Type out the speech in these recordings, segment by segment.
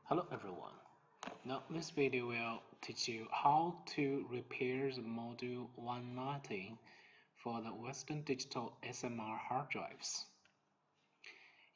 Hello everyone. Now this video will teach you how to repair the module 190 for the Western Digital SMR hard drives.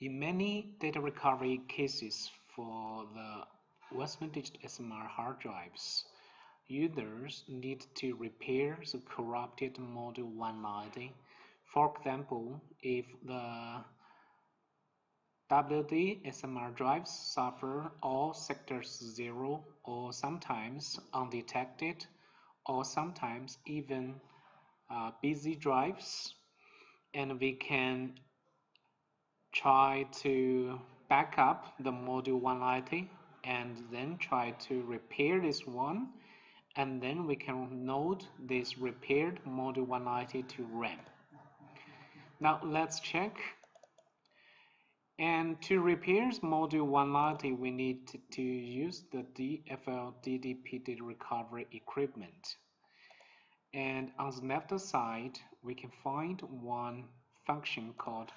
In many data recovery cases for the Western Digital SMR hard drives, users need to repair the corrupted module 190. For example, if the WD SMR drives suffer all sectors 0 or sometimes undetected or sometimes even busy drives, and we can try to back up the module 190 and then try to repair this one, and then we can load this repaired module 190 to RAM. Now let's check. And to repair module 190, we need to use the DFL DDP data recovery equipment. And on the left side, we can find one function called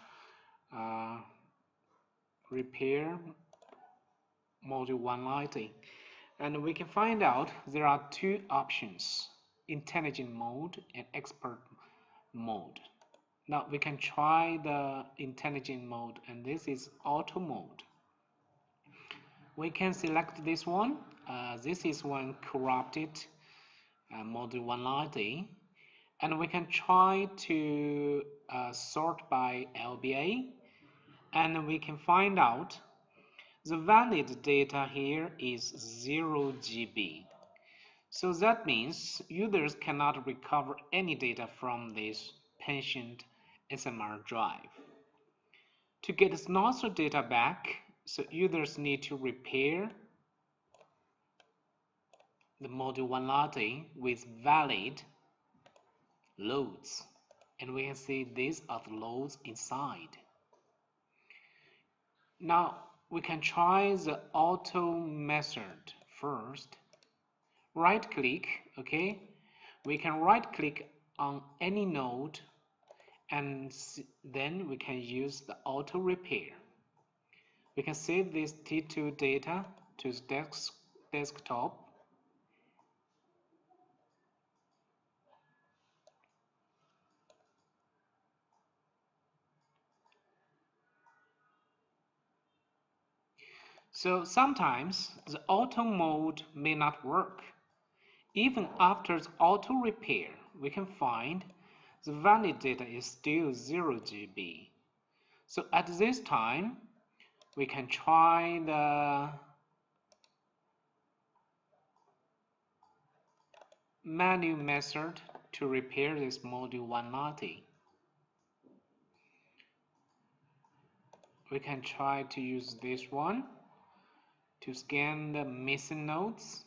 repair module 190. And we can find out there are two options, intelligent mode and expert mode. Now we can try the intelligent mode, and this is auto mode. We can select this one. This is one corrupted module 190, and we can try to sort by LBA, and we can find out the valid data here is 0 GB. So that means users cannot recover any data from this pensioned SMR drive. To get the lost data back, so users need to repair the module 190 with valid loads, and we can see these are the loads inside. Now we can try the auto method first. Right click, okay? We can right click on any node, and then we can use the auto repair. We can save this T2 data to the desktop. So sometimes the auto mode may not work. Even after the auto repair, we can find the valid data is still 0 GB. So at this time, we can try the manual method to repair this module 190. We can try to use this one to scan the missing nodes.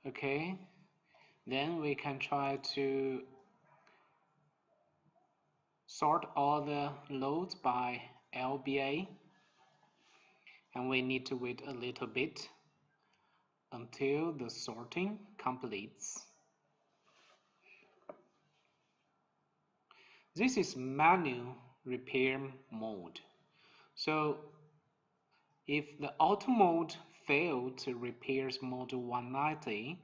Okay, then we can try to sort all the loads by LBA, and we need to wait a little bit until the sorting completes. This is manual repair mode. So if the auto mode failed to repair module 190,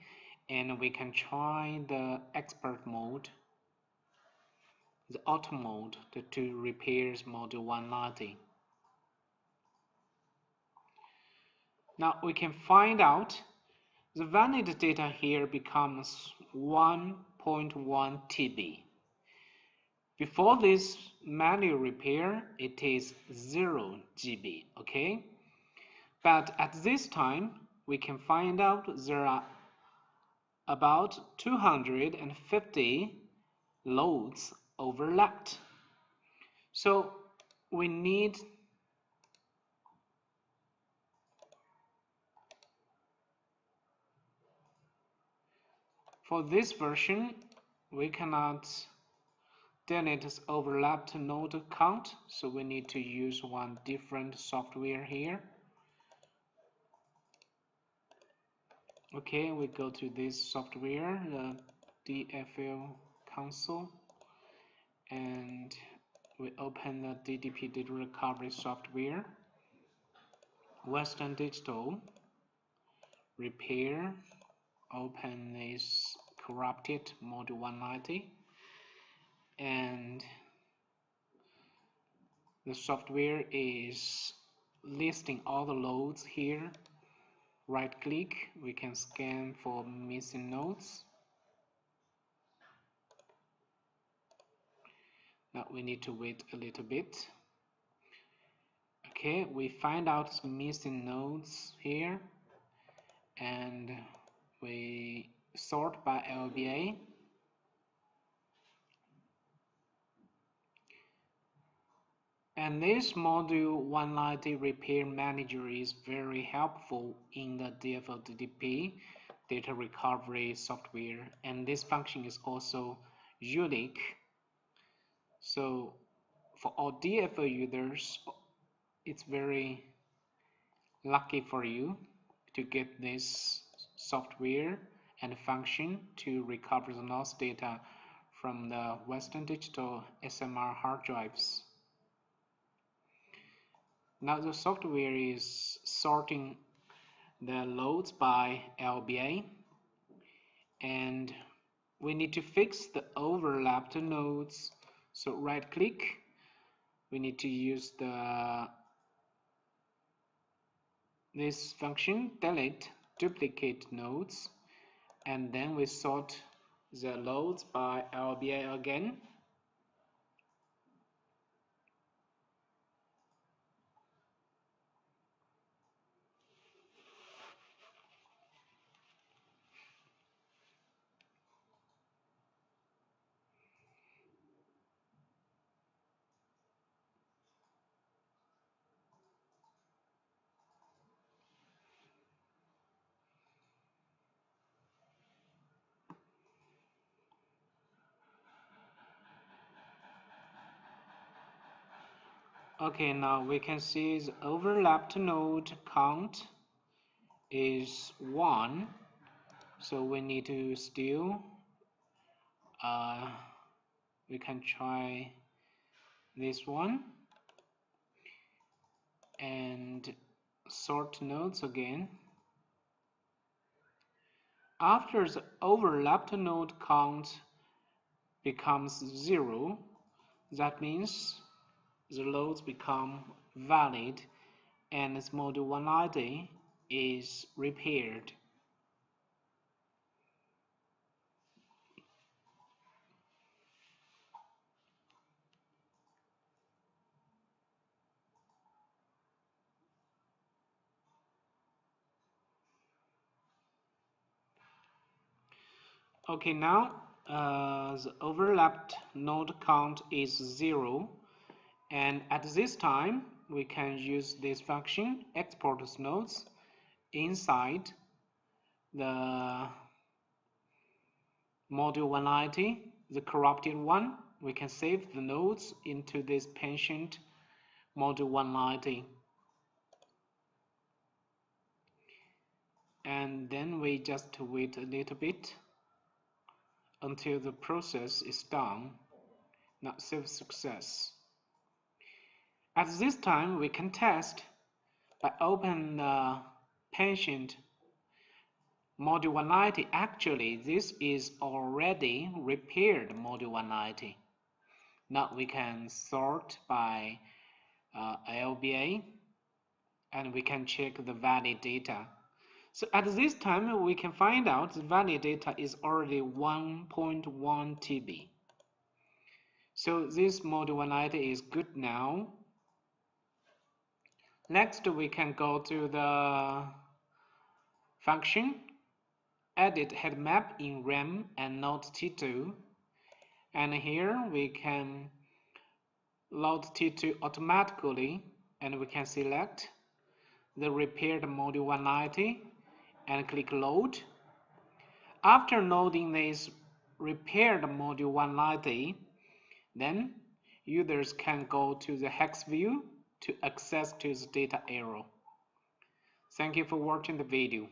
and we can try the expert mode, the auto mode to repair module 190. Now we can find out the valid data here becomes 1.1 TB. Before this manual repair, it is 0 GB, okay? But at this time, we can find out there are about 250 loads overlapped. So we need for this version, we cannot then it is overlapped node count, so we need to use one different software here. Okay, we go to this software, the DFL console, and we open the DDP data recovery software, Western Digital, repair, open this corrupted module 190, and the software is listing all the loads here. Right click, we can scan for missing nodes. Now we need to wait a little bit. Okay, we find out missing nodes here, and we sort by LBA. And this module 190 repair manager is very helpful in the DFL-DDP data recovery software, and this function is also unique. So for all DFL users, it's very lucky for you to get this software and function to recover the lost data from the Western Digital SMR hard drives. Now the software is sorting the loads by LBA, and we need to fix the overlapped nodes. So right click, we need to use this function, delete duplicate nodes, and then we sort the loads by LBA again. Okay, now we can see the overlapped node count is 1, so we need to still we can try this one and sort nodes again. After the overlapped node count becomes 0, that means the loads become valid and this module 190 is repaired. Okay, now the overlapped node count is 0, and at this time we can use this function, export nodes, inside the module 190, the corrupted one. We can save the nodes into this patient module 190. And then we just wait a little bit until the process is done. Now save success. At this time, we can test by opening the patient module 190. Actually, this is already repaired module 190. Now we can sort by LBA, and we can check the valid data. So at this time, we can find out the valid data is already 1.1 TB. So this module 190 is good now. Next, we can go to the function, edit head map in RAM and Node T2. And here we can load T2 automatically, and we can select the repaired module 190 and click load. After loading this repaired module 190, Then users can go to the hex view to access to the data arrow. Thank you for watching the video.